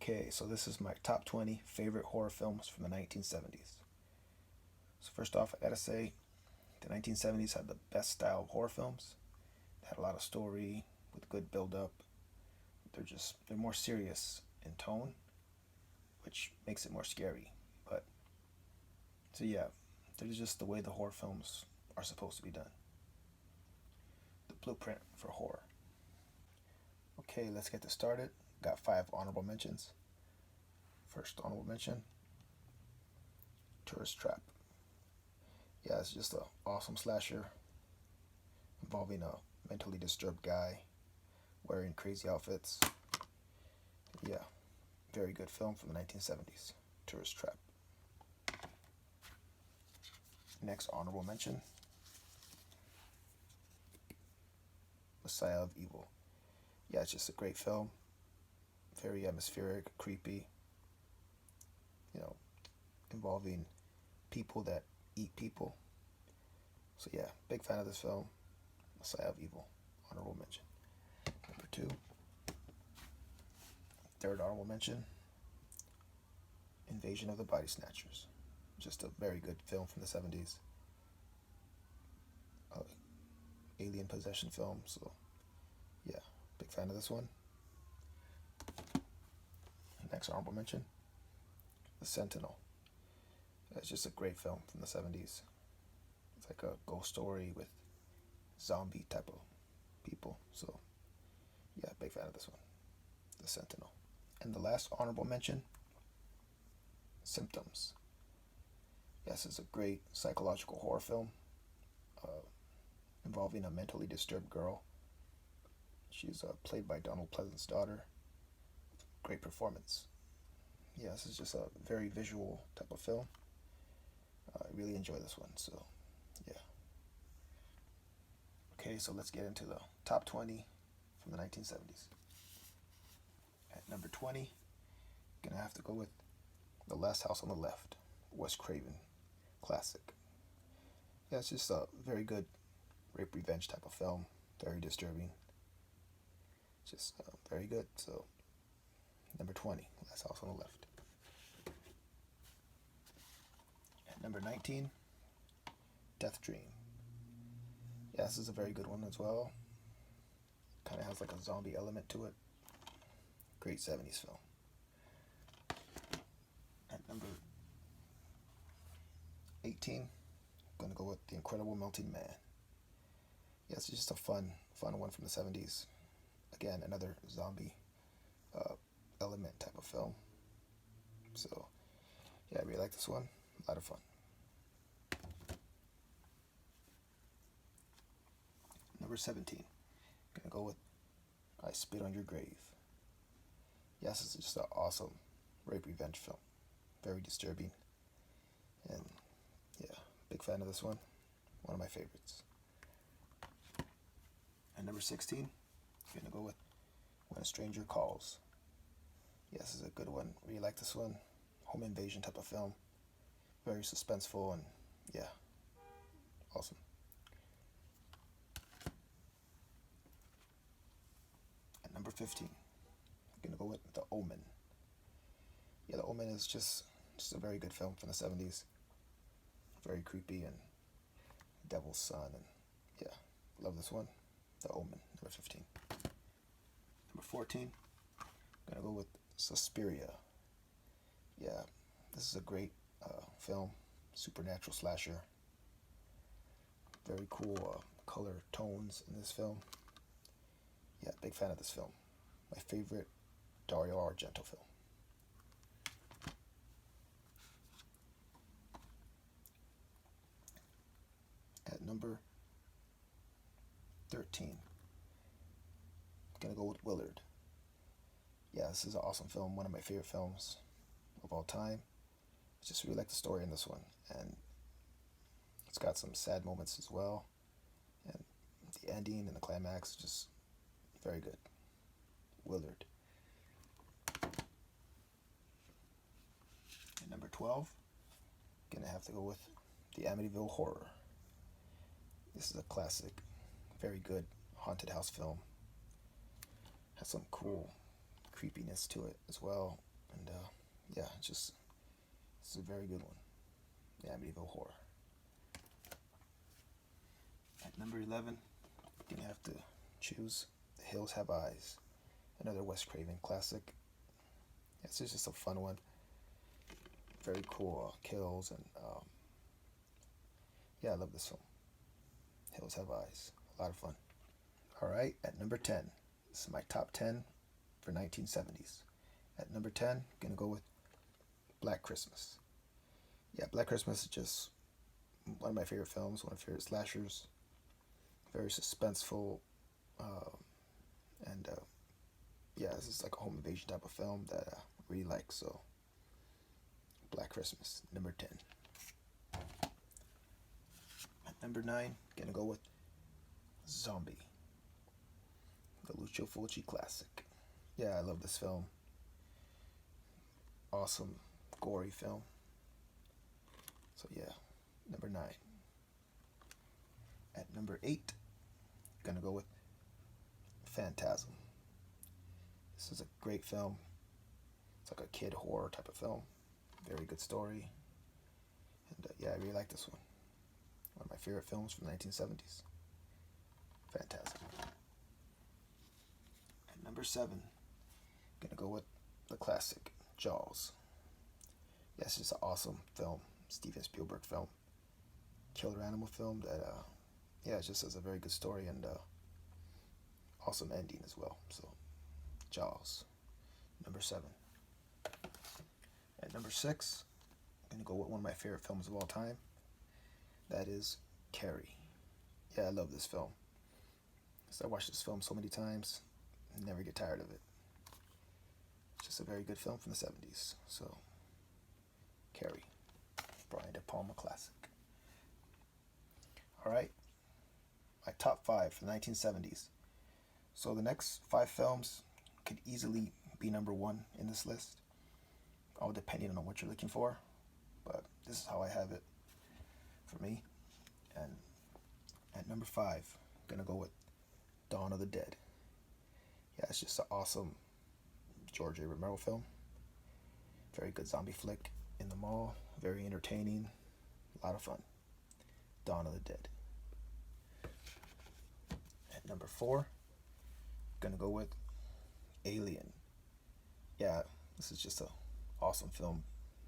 Okay, so this is my top 20 favorite horror films from the 1970s. So first off, I gotta say, the 1970s had the best style of horror films. They had a lot of story with good build-up. They're more serious in tone, which makes it more scary. But so yeah, they're just the way the horror films are supposed to be done. The blueprint for horror. Okay, let's get this started. Got five honorable mentions. First honorable mention, Tourist Trap. Yeah, it's just an awesome slasher involving a mentally disturbed guy wearing crazy outfits. Yeah, very good film from the 1970s. Tourist Trap. Next honorable mention, Messiah of Evil. Yeah, it's just a great film. Very atmospheric, creepy. You know, involving people that eat people. So yeah, big fan of this film. Messiah of Evil. Honorable mention. Number two. Third honorable mention, Invasion of the Body Snatchers. Just a very good film from the 70s. Alien possession film. So yeah, big fan of this one. Next honorable mention, The Sentinel. It's just a great film from the 70s. It's like a ghost story with zombie type of people. So yeah, big fan of this one. The Sentinel. And the last honorable mention, Symptoms. Yes, it's a great psychological horror film involving a mentally disturbed girl. She's played by Donald Pleasance's daughter. Great performance. Yeah, this is just a very visual type of film. I really enjoy this one, so yeah. Okay, so let's get into the top 20 from the 1970s. At number 20, gonna have to go with The Last House on the Left, Wes Craven classic. Yeah, it's just a very good rape revenge type of film. Very disturbing. Just very good. So, number 20, Last House on the Left. At number 19, Death Dream. Yeah, this is a very good one as well. Kind of has like a zombie element to it. Great 70s film. At number 18, I'm gonna go with The Incredible Melting Man. Yeah, it's just a fun one from the 70s. Again, another zombie element type of film. So, yeah, I really like this one. A lot of fun. Number 17, gonna go with I Spit on Your Grave. Yes, it's just an awesome rape revenge film. Very disturbing. And yeah, big fan of this one. One of my favorites. And number 16, I'm gonna go with When a Stranger Calls. Yes, this is a good one. Really like this one. Home invasion type of film. Very suspenseful and yeah, awesome. At number 15, I'm gonna go with The Omen. Yeah, The Omen is just a very good film from the 70s. Very creepy and Devil's Son, and yeah, love this one. The Omen, number 15. Number 14, I'm gonna go with Suspiria. Yeah, this is a great film, supernatural slasher. Very cool color tones in this film. Yeah, big fan of this film. My favorite Dario Argento film. At number 13, I'm gonna go with Willard. Yeah, this is an awesome film, one of my favorite films of all time. I just really like the story in this one, and it's got some sad moments as well, and the ending and the climax is just very good. Willard. At number 12, gonna have to go with The Amityville Horror. This is a classic, very good haunted house film. Has some cool creepiness to it as well. And yeah, it's a very good one. Yeah, medieval horror. At number 11, you're gonna have to choose The Hills Have Eyes, another Wes Craven classic. Yeah, it's just a fun one. Very cool kills and yeah, I love this film. Hills Have Eyes, a lot of fun. All right, at number 10, this is my top 10 for 1970s. At number 10, gonna go with Black Christmas. Yeah, Black Christmas is just one of my favorite films, one of my favorite slashers. Very suspenseful, uh, and yeah, this is like a home invasion type of film that I really like. So, Black Christmas, number 10. At number 9, gonna go with Zombie, the Lucio Fulci classic. Yeah, I love this film. Awesome, gory film. So yeah, number 9. At number 8, gonna go with Phantasm. This is a great film. It's like a kid horror type of film. Very good story. And yeah, I really like this one. One of my favorite films from the 1970s. Phantasm. At number 7, gonna go with the classic Jaws. Yes, it's an awesome film. Steven Spielberg film. Killer animal film that yeah, it just has a very good story and awesome ending as well. So, Jaws, number 7. At number 6, I'm gonna go with one of my favorite films of all time. That is Carrie. Yeah, I love this film. So I watched this film so many times, never get tired of it. It's just a very good film from the 70s. So, Carrie, Brian De Palma classic. All right, my top 5 for the 1970s. So the next 5 films could easily be number 1 in this list, all depending on what you're looking for. But this is how I have it for me. And at number 5, I'm gonna go with Dawn of the Dead. Yeah, it's just an awesome George A. Romero film. Very good zombie flick in the mall. Very entertaining. A lot of fun. Dawn of the Dead. At number 4, gonna go with Alien. Yeah, this is just a awesome film.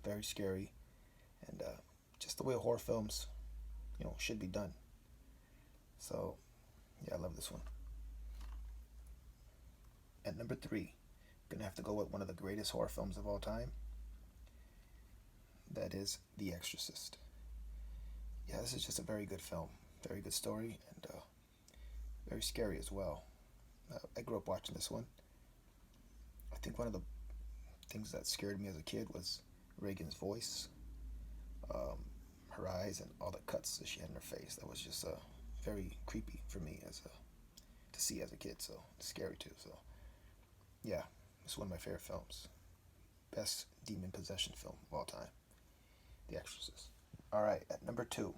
Very scary, and just the way horror films, should be done. So, yeah, I love this one. At number 3, gonna have to go with one of the greatest horror films of all time. That is The Exorcist. Yeah, this is just a very good film. Very good story, and very scary as well. I grew up watching this one. I think one of the things that scared me as a kid was Reagan's voice, her eyes, and all the cuts that she had in her face. That was just very creepy for me to see as a kid. So scary too. So yeah, it's one of my favorite films. Best demon possession film of all time. The Exorcist. All right, at number 2,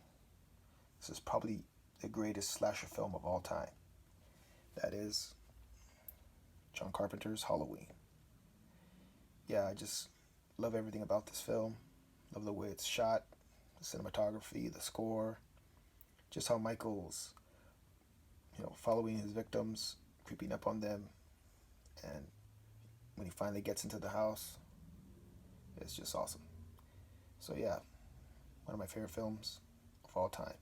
this is probably the greatest slasher film of all time. That is John Carpenter's Halloween. Yeah, I just love everything about this film. Love the way it's shot, the cinematography, the score, just how Michael's, following his victims, creeping up on them, and when he finally gets into the house, it's just awesome. So yeah, one of my favorite films of all time,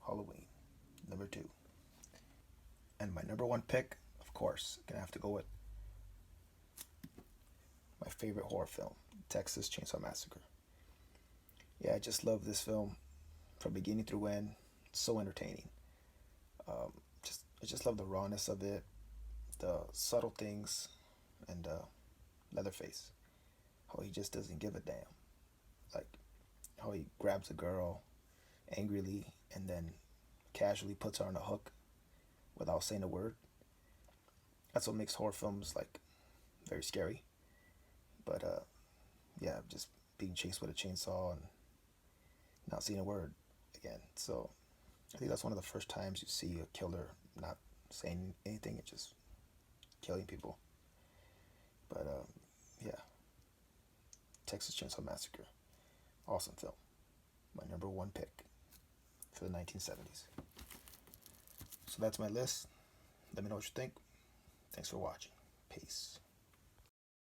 Halloween, number 2. And my number 1 pick, of course, gonna have to go with my favorite horror film, Texas Chainsaw Massacre. Yeah, I just love this film from beginning through end. It's so entertaining. I just love the rawness of it, the subtle things, and Leatherface, how he just doesn't give a damn. Like how he grabs a girl angrily and then casually puts her on a hook without saying a word. That's what makes horror films very scary. But yeah, just being chased with a chainsaw and not saying a word again. So I think that's one of the first times you see a killer not saying anything, it's just killing people. But yeah, Texas Chainsaw Massacre. Awesome film. My number one pick for the 1970s. So that's my list. Let me know what you think. Thanks for watching. Peace.